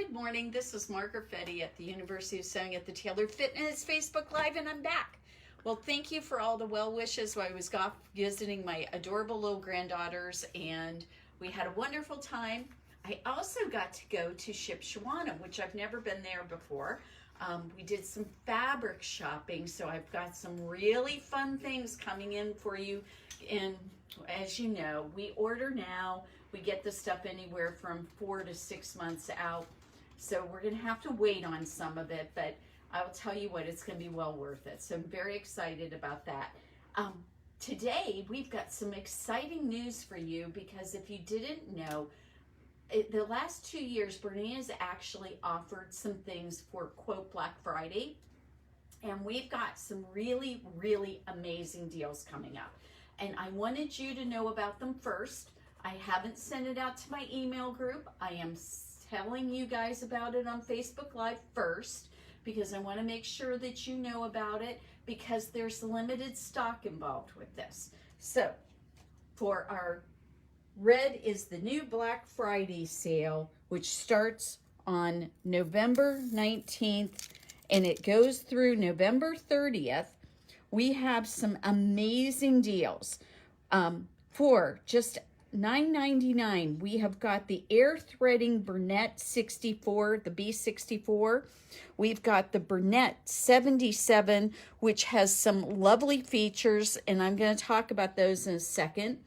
Good morning. This is Margaret at the University of Sewing at the Tailored Fitness Facebook Live, and I'm back. Well, thank you for all the well wishes while I was off visiting my adorable little granddaughters, and we had a wonderful time. I also got to go to Shipshewana, which I've never been there before. We did some fabric shopping, so I've got some really fun things coming in for you. And as you know, we order now. We get the stuff anywhere from 4 to 6 months out. So we're going to have to wait on some of it, but I will tell you what, it's going to be well worth it. So I'm very excited about that. Today, we've got some exciting news for you because if you didn't know, the last 2 years, Bernina has actually offered some things for, quote, Black Friday. And we've got some really, really amazing deals coming up. And I wanted you to know about them first. I haven't sent it out to my email group. I am telling you guys about it on Facebook Live first because I want to make sure that you know about it because there's limited stock involved with this. So for our red is the new Black Friday sale, which starts on November 19th and it goes through November 30th. We have some amazing deals. For just $9.99, we have got the Air Threading Bernette 64, the B64. We've got the Bernette 77, which has some lovely features, and I'm going to talk about those in a second.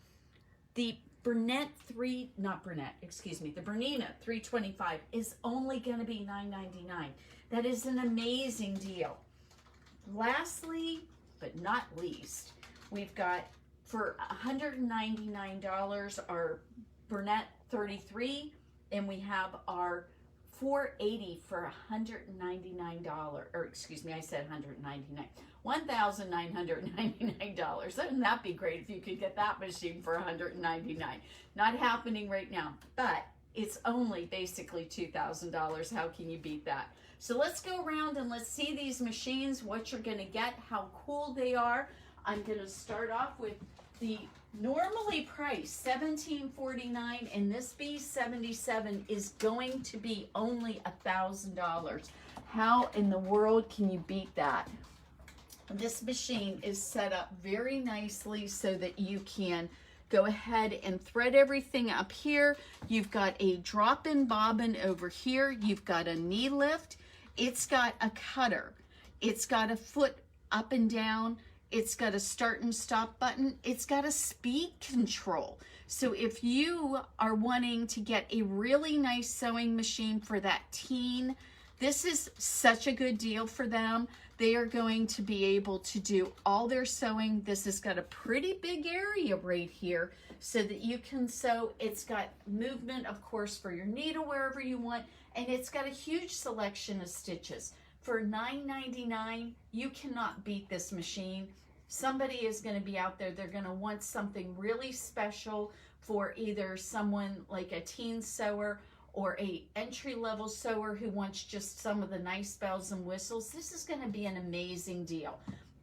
The Bernina 325 is only going to be $9.99. That is an amazing deal. Lastly, but not least, we've got for $199 our Bernette 33, and we have our 480 for $199, or excuse me, I said 199, $1,999. Wouldn't that be great if you could get that machine for $199? Not happening right now, but it's only basically $2,000. How can you beat that? So let's go around and let's see these machines, what you're going to get, how cool they are. I'm going to start off with the normally priced $17.49, and this B77 is going to be only $1,000. How in the world can you beat that? This machine is set up very nicely so that you can go ahead and thread everything up here. You've got a drop-in bobbin over here. You've got a knee lift. It's got a cutter. It's got a foot up and down. It's got a start and stop button. It's got a speed control. So if you are wanting to get a really nice sewing machine for that teen, this is such a good deal for them. They are going to be able to do all their sewing. This has got a pretty big area right here so that you can sew. It's got movement, of course, for your needle wherever you want, and it's got a huge selection of stitches. For $9.99, you cannot beat this machine. Somebody is going to be out there, they're going to want something really special for either someone like a teen sewer or a entry-level sewer who wants just some of the nice bells and whistles. This is going to be an amazing deal.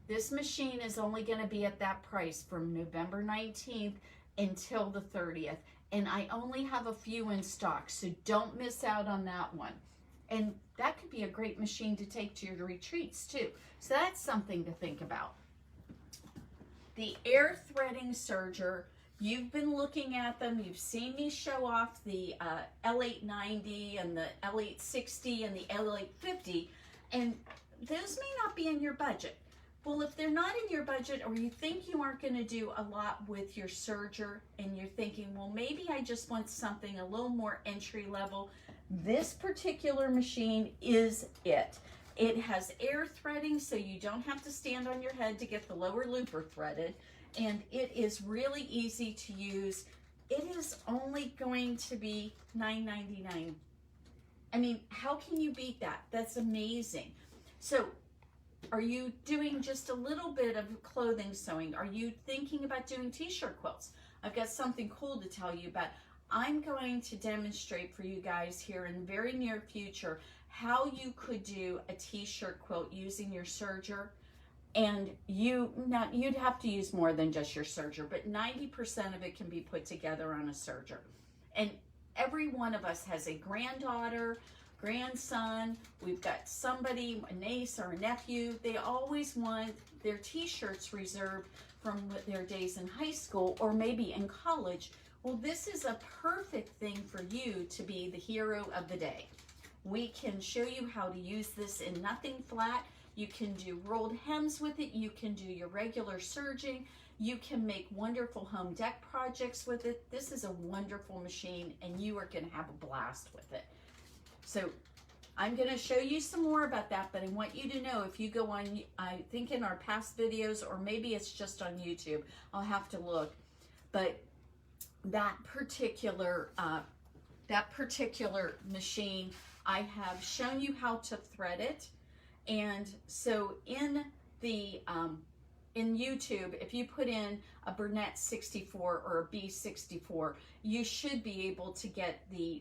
This machine is only going to be at that price from November 19th until the 30th. And I only have a few in stock, so don't miss out on that one. And that could be a great machine to take to your retreats too. So that's something to think about. The Air Threading Serger, you've been looking at them. You've seen me show off the L890 and the L860 and the L850, and those may not be in your budget. Well, if they're not in your budget, or you think you aren't going to do a lot with your serger, and you're thinking, well, maybe I just want something a little more entry level, this particular machine is it. It has air threading, so you don't have to stand on your head to get the lower looper threaded, and it is really easy to use. It is only going to be $9.99. I mean, how can you beat that? That's amazing. So, are you doing just a little bit of clothing sewing? Are you thinking about doing t-shirt quilts? I've got something cool to tell you about. I'm going to demonstrate for you guys here in the very near future how you could do a t-shirt quilt using your serger. And you'd have to use more than just your serger, but 90% of it can be put together on a serger. And every one of us has a granddaughter, grandson, we've got somebody, a niece or a nephew, they always want their t-shirts reserved from their days in high school or maybe in college. Well, this is a perfect thing for you to be the hero of the day. We can show you how to use this in nothing flat. You can do rolled hems with it. You can do your regular serging. You can make wonderful home dec projects with it. This is a wonderful machine and you are going to have a blast with it. So I'm going to show you some more about that, but I want you to know if you go on, I think in our past videos, or maybe it's just on YouTube, I'll have to look, but that particular machine, I have shown you how to thread it. And so in the in YouTube, if you put in a Bernina 64 or a B64, you should be able to get the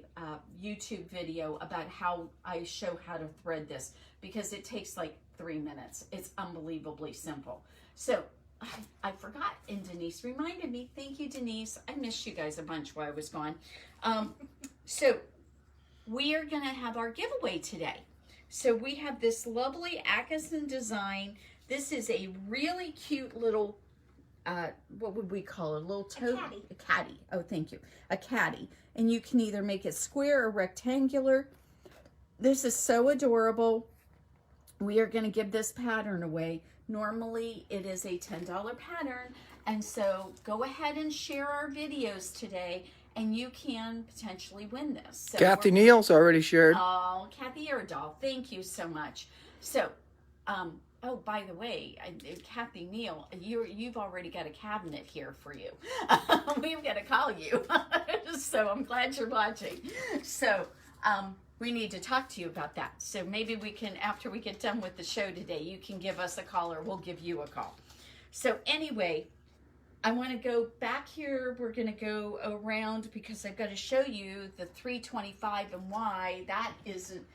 YouTube video about how I show how to thread this, because it takes like 3 minutes. It's unbelievably simple. So I forgot, and Denise reminded me. Thank you, Denise. I missed you guys a bunch while I was gone. So we are going to have our giveaway today. So we have this lovely Atkinson design. This is a really cute little, what would we call it? A little tote? A caddy. Oh, thank you. A caddy. And you can either make it square or rectangular. This is so adorable. We are going to give this pattern away. Normally, it is a $10 pattern. And so go ahead and share our videos today, and you can potentially win this. So Kathy Neal's already shared. Oh, Kathy Erdahl, thank you so much. So, oh, by the way, Kathy Neal, you've already got a cabinet here for you. We've got to call you. So I'm glad you're watching. So we need to talk to you about that. So maybe we can, after we get done with the show today, you can give us a call or we'll give you a call. So anyway, I want to go back here. We're going to go around because I've got to show you the 325 and why that isn't,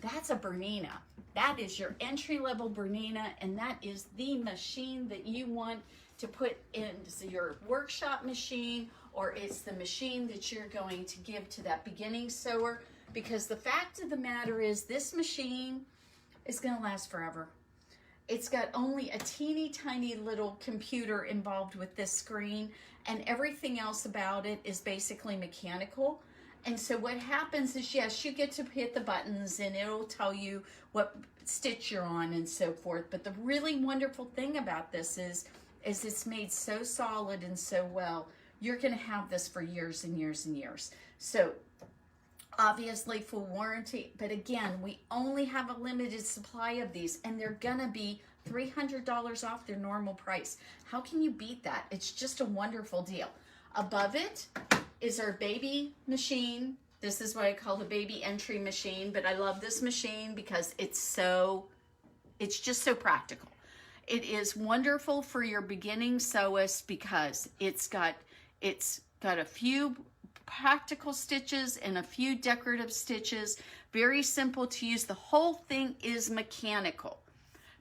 that's a Bernina. That is your entry-level Bernina, and that is the machine that you want to put into your workshop machine, or it's the machine that you're going to give to that beginning sewer, because the fact of the matter is this machine is going to last forever. It's got only a teeny tiny little computer involved with this screen, and everything else about it is basically mechanical. And so what happens is, yes, you get to hit the buttons and it'll tell you what stitch you're on and so forth. But the really wonderful thing about this is it's made so solid and so well. You're going to have this for years and years and years. So obviously full warranty, but again, we only have a limited supply of these, and they're going to be $300 off their normal price. How can you beat that? It's just a wonderful deal. Above it is our baby machine. This is what I call the baby entry machine, but I love this machine because it's just so practical. It is wonderful for your beginning sewist because it's got a few practical stitches and a few decorative stitches. Very simple to use. The whole thing is mechanical.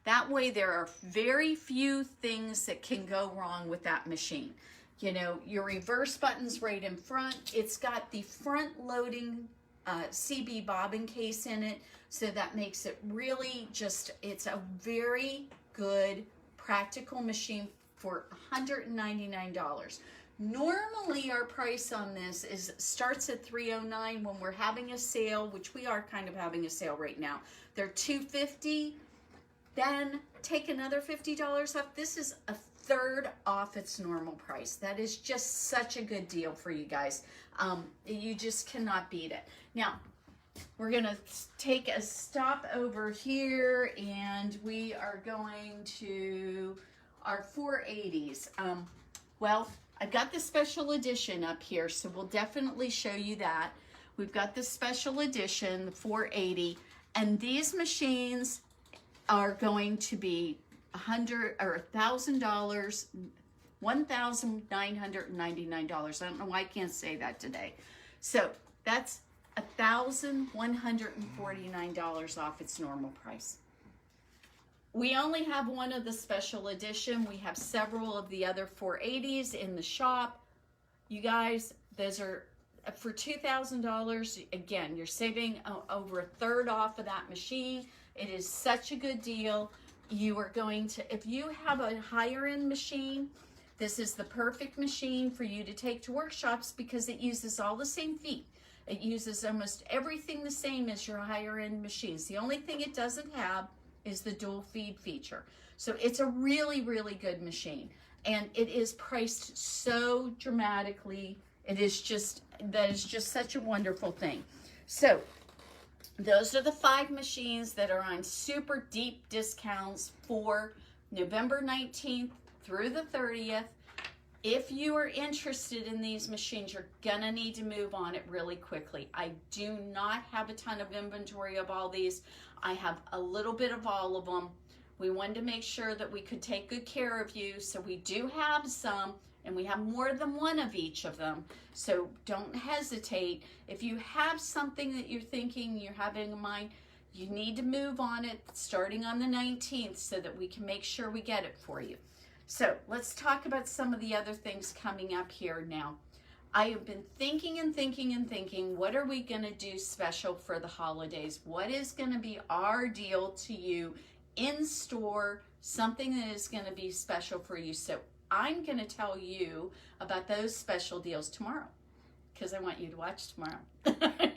That way there are very few things that can go wrong with that machine. Your reverse button's right in front. It's got the front loading CB bobbin case in it, so that makes it really it's a very good practical machine for $199. Normally our price on this starts at $309. When we're having a sale, which we are kind of having a sale right now, they're $250. Then take another $50 off. This is a third off its normal price. That is just such a good deal for you guys. You just cannot beat it. Now, we're going to take a stop over here, and we are going to our 480s. Well, I've got the special edition up here, so we'll definitely show you that. We've got the special edition, the 480, and these machines are going to be $100 or $1,000, $1,999. I don't know why I can't say that today. So that's $1,149 off its normal price. We only have one of the special edition. We have several of the other 480s in the shop. You guys, those are for $2,000, again, you're saving over a third off of that machine. It is such a good deal. You are going to, if you have a higher end machine, this is the perfect machine for you to take to workshops because it uses all the same feet. It uses almost everything the same as your higher end machines. The only thing it doesn't have is the dual feed feature. So it's a really, really good machine. And it is priced so dramatically. That is just such a wonderful thing. So those are the 5 machines that are on super deep discounts for November 19th through the 30th. If you are interested in these machines, you're gonna need to move on it really quickly. I do not have a ton of inventory of all these. I have a little bit of all of them. We wanted to make sure that we could take good care of you, so we do have some, and we have more than one of each of them. So don't hesitate. If you have something that you're thinking, you're having in mind, you need to move on it starting on the 19th so that we can make sure we get it for you. So let's talk about some of the other things coming up here now. I have been thinking and thinking and thinking, what are we gonna do special for the holidays? What is gonna be our deal to you in store, something that is gonna be special for you? So I'm gonna tell you about those special deals tomorrow because I want you to watch tomorrow.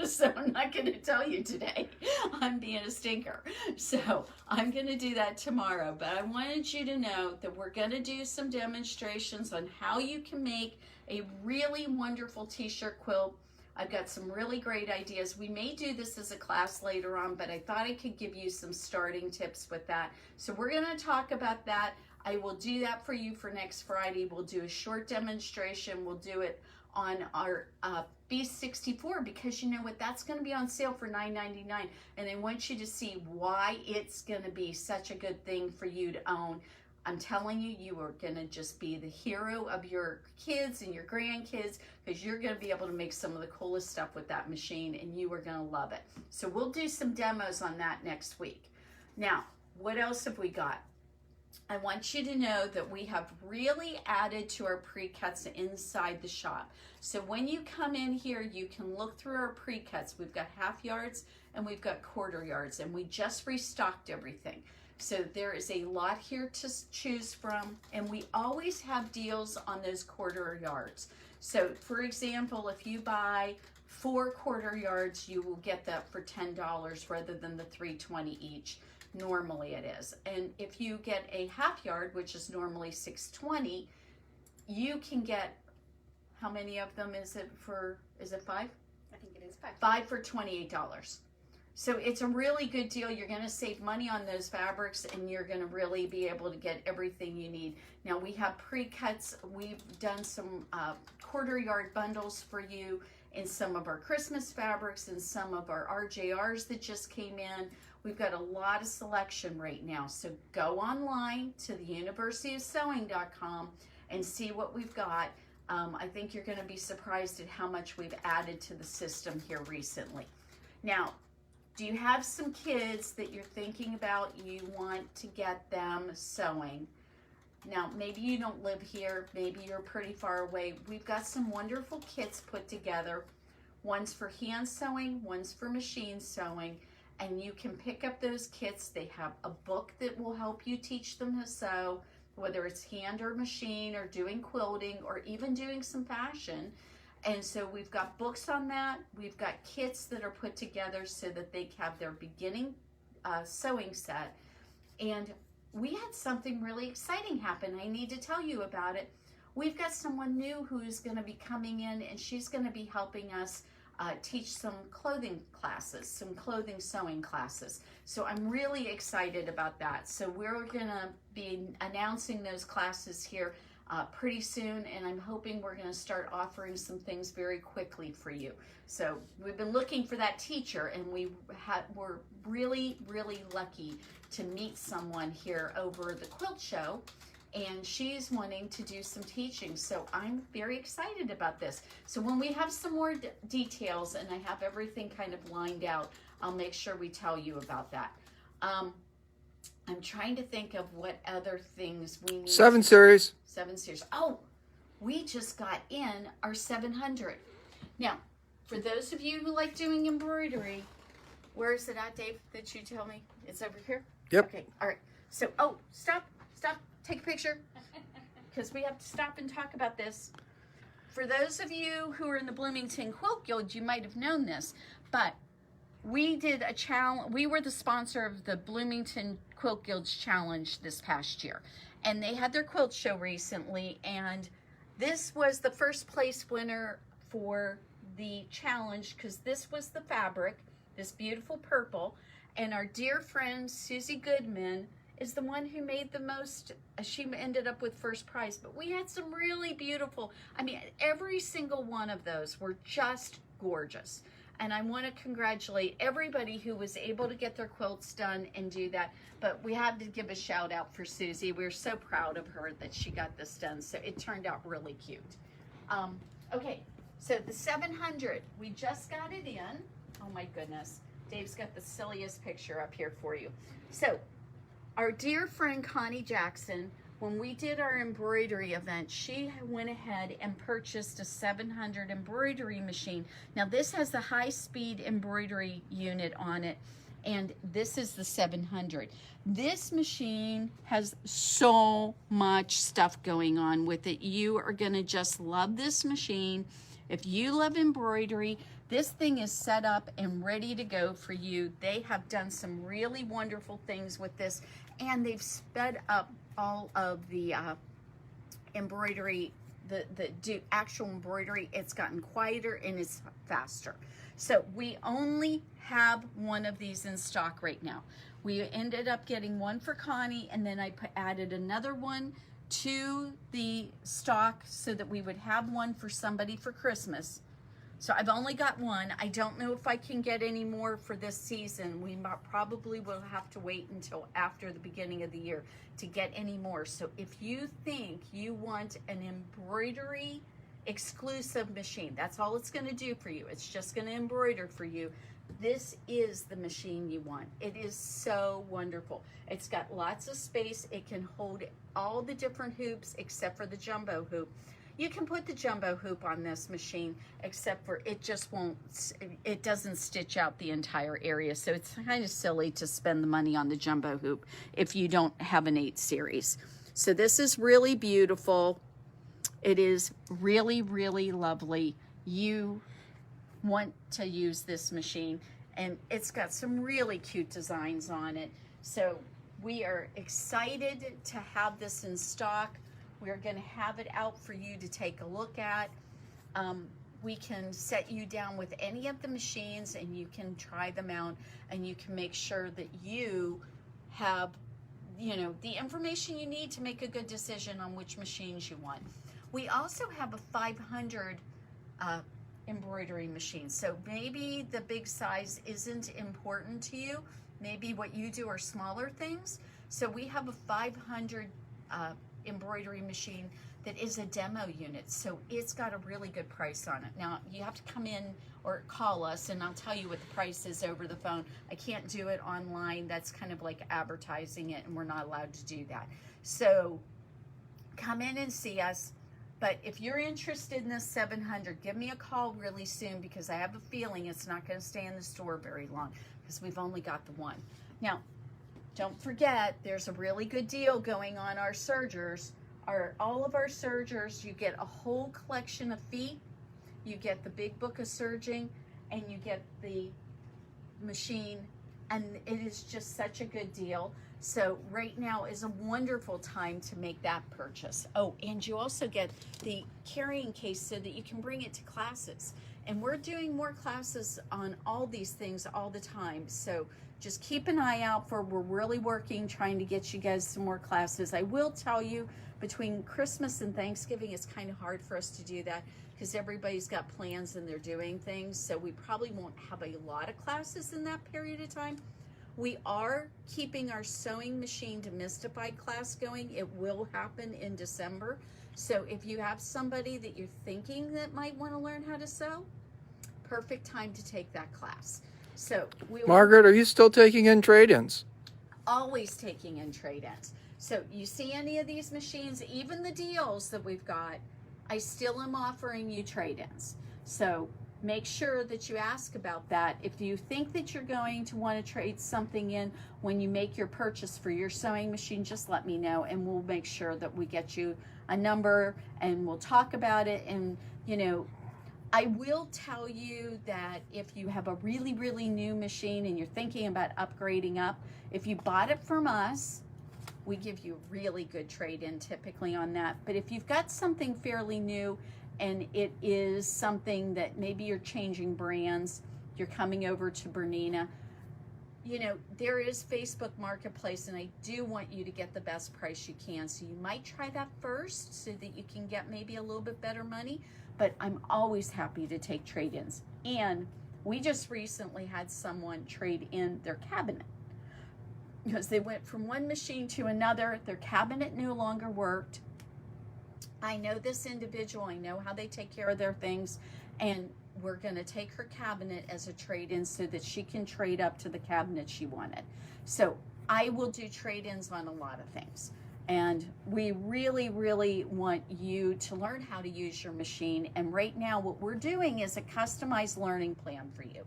So I'm not gonna tell you today. I'm being a stinker. So I'm gonna do that tomorrow, but I wanted you to know that we're gonna do some demonstrations on how you can make a really wonderful t-shirt quilt. I've got some really great ideas. We may do this as a class later on, but I thought I could give you some starting tips with that. So we're gonna talk about that. I will do that for you for next Friday. We'll do a short demonstration. We'll do it on our B64 because you know what, that's going to be on sale for $9.99, and I want you to see why it's going to be such a good thing for you to own. I'm telling you, you are going to just be the hero of your kids and your grandkids because you're going to be able to make some of the coolest stuff with that machine, and you are going to love it. So we'll do some demos on that next week. Now, what else have we got? I want you to know that we have really added to our pre-cuts inside the shop. So when you come in here, you can look through our pre-cuts. We've got half yards and we've got quarter yards, and we just restocked everything. So there is a lot here to choose from, and we always have deals on those quarter yards. So for example, if you buy 4 quarter yards, you will get that for $10 rather than the $3.20 each. Normally it is. And if you get a half yard, which is normally $6.20, you can get, how many of them is it for, is it 5? I think it is 5. 5 for $28. So it's a really good deal. You're going to save money on those fabrics, and you're going to really be able to get everything you need. Now we have pre-cuts. We've done some quarter yard bundles for you in some of our Christmas fabrics and some of our RJRs that just came in. We've got a lot of selection right now. So go online to theuniversityofsewing.com and see what we've got. I think you're going to be surprised at how much we've added to the system here recently. Now, do you have some kids that you're thinking about, you want to get them sewing? Now, maybe you don't live here, maybe you're pretty far away. We've got some wonderful kits put together. One's for hand sewing, one's for machine sewing, and you can pick up those kits. They have a book that will help you teach them to sew, whether it's hand or machine or doing quilting or even doing some fashion. And so we've got books on that. We've got kits that are put together so that they have their beginning sewing set. And we had something really exciting happen. I need to tell you about it. We've got someone new who's going to be coming in, and she's going to be helping us teach some clothing classes, some clothing sewing classes. So I'm really excited about that. So we're going to be announcing those classes here pretty soon, and I'm hoping we're going to start offering some things very quickly for you. So we've been looking for that teacher, and we're really, really lucky to meet someone here over the quilt show, and she's wanting to do some teaching. So I'm very excited about this. So when we have some more details and I have everything kind of lined out, I'll make sure we tell you about that. I'm trying to think of what other things we need. 7 series. 7 series. Oh, we just got in our 700. Now, for those of you who like doing embroidery, where is it at, Dave? Did you tell me? It's over here? Yep. Okay, all right. So, oh, stop, take a picture. Because we have to stop and talk about this. For those of you who are in the Bloomington Quilt Guild, you might have known this, but we did a challenge. We were the sponsor of the Bloomington Quilt Guild's challenge this past year. And they had their quilt show recently, and this was the first place winner for the challenge because this was the fabric, this beautiful purple. And our dear friend Susie Goodman is the one who made the most. She ended up with first prize, but we had some really beautiful, I mean, every single one of those were just gorgeous. And I want to congratulate everybody who was able to get their quilts done and do that. But we had to give a shout out for Susie. We're so proud of her that she got this done. So it turned out really cute. Okay, so the 700, we just got it in. Oh my goodness. Dave's got the silliest picture up here for you. So our dear friend Connie Jackson, when we did our embroidery event, she went ahead and purchased a 700 embroidery machine. Now this has the high-speed embroidery unit on it, and this is the 700. This machine has so much stuff going on with it. You are gonna just love this machine. If you love embroidery, this thing is set up and ready to go for you. They have done some really wonderful things with this, and they've sped up all of the embroidery, the actual embroidery. It's gotten quieter and it's faster. So we only have one of these in stock right now. We ended up getting one for Connie, and then I added another one to the stock so that we would have one for somebody for Christmas. So I've only got one. I don't know if I can get any more for this season. We probably will have to wait until after the beginning of the year to get any more. So if you think you want an embroidery exclusive machine, that's all it's going to do for you. It's just going to embroider for you. This is the machine you want. It is so wonderful. It's got lots of space. It can hold all the different hoops except for the jumbo hoop. You can put the jumbo hoop on this machine, except for it just won't, it doesn't stitch out the entire area. So it's kind of silly to spend the money on the jumbo hoop if you don't have an 8 series. So this is really beautiful. It is really, really lovely. You want to use this machine, and it's got some really cute designs on it. So we are excited to have this in stock. We're going to have it out for you to take a look at. We can set you down with any of the machines, and you can try them out, and you can make sure that you have, you know, the information you need to make a good decision on which machines you want. We also have a 500 embroidery machine. So maybe the big size isn't important to you. Maybe what you do are smaller things. So we have a 500 embroidery machine that is a demo unit, so it's got a really good price on it. Now you have to come in or call us, and I'll tell you what the price is over the phone. I can't do it online. That's kind of like advertising it, and we're not allowed to do that. So come in and see us. But if you're interested in this 700, give me a call really soon, because I have a feeling it's not going to stay in the store very long, because we've only got the one. Now, don't forget, there's a really good deal going on our Sergers. All of our Sergers, you get a whole collection of feet, you get the big book of serging, and you get the machine, and it is just such a good deal. So right now is a wonderful time to make that purchase. Oh, and you also get the carrying case so that you can bring it to classes. And we're doing more classes on all these things all the time. So just keep an eye out for, we're really working, trying to get you guys some more classes. I will tell you, between Christmas and Thanksgiving, it's kind of hard for us to do that because everybody's got plans and they're doing things. So we probably won't have a lot of classes in that period of time. We are keeping our sewing machine demystified class going. It will happen in December. So if you have somebody that you're thinking that might want to learn how to sew, perfect time to take that class. So Margaret, are you still taking in trade-ins? Always taking in trade-ins. So you see any of these machines, even the deals that we've got, I still am offering you trade-ins. So make sure that you ask about that. If you think that you're going to want to trade something in when you make your purchase for your sewing machine, just let me know and we'll make sure that we get you a number and we'll talk about it. And you know, I will tell you that if you have a really, really new machine and you're thinking about upgrading up, if you bought it from us, we give you really good trade-in typically on that. But if you've got something fairly new and it is something that maybe you're changing brands, you're coming over to Bernina, you know, there is Facebook Marketplace, and I do want you to get the best price you can. So you might try that first so that you can get maybe a little bit better money, but I'm always happy to take trade-ins. And we just recently had someone trade in their cabinet because they went from one machine to another. Their cabinet no longer worked. I know this individual, I know how they take care of their things, and we're going to take her cabinet as a trade-in so that she can trade up to the cabinet she wanted. So I will do trade-ins on a lot of things. And we really, really want you to learn how to use your machine. And right now what we're doing is a customized learning plan for you.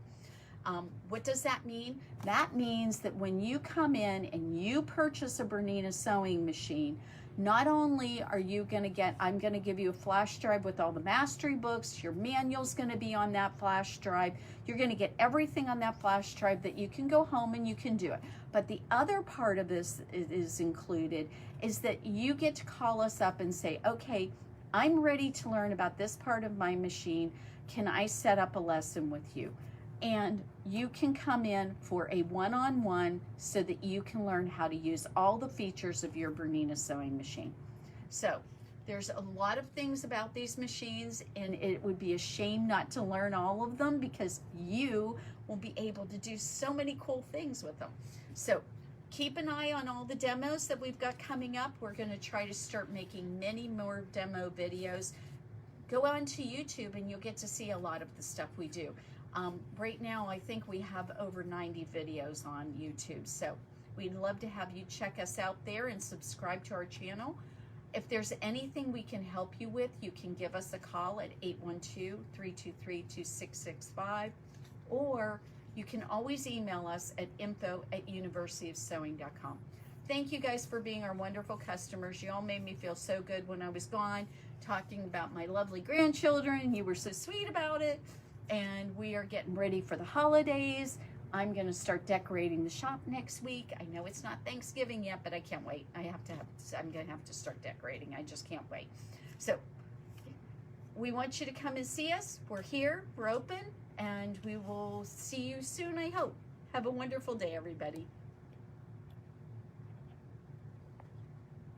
What does that mean? That means that when you come in and you purchase a Bernina sewing machine, not only are you going to get, I'm going to give you a flash drive with all the mastery books, your manual's going to be on that flash drive, you're going to get everything on that flash drive that you can go home and you can do it. But the other part of this is included is that you get to call us up and say, okay, I'm ready to learn about this part of my machine. Can I set up a lesson with you? And you can come in for a one-on-one so that you can learn how to use all the features of your Bernina sewing machine. So there's a lot of things about these machines, and it would be a shame not to learn all of them because you will be able to do so many cool things with them. So keep an eye on all the demos that we've got coming up. We're going to try to start making many more demo videos. Go on to YouTube and you'll get to see a lot of the stuff we do. Right now, I think we have over 90 videos on YouTube, so we'd love to have you check us out there and subscribe to our channel. If there's anything we can help you with, you can give us a call at 812-323-2665, or you can always email us at info@universityofsewing.com. Thank you guys for being our wonderful customers. You all made me feel so good when I was gone, talking about my lovely grandchildren. You were so sweet about it. And we are getting ready for the holidays. I'm going to start decorating the shop next week. I know it's not Thanksgiving yet, but I can't wait. I'm going to have to start decorating. I just can't wait. So we want you to come and see us. We're here, we're open, and we will see you soon, I hope. Have a wonderful day, everybody.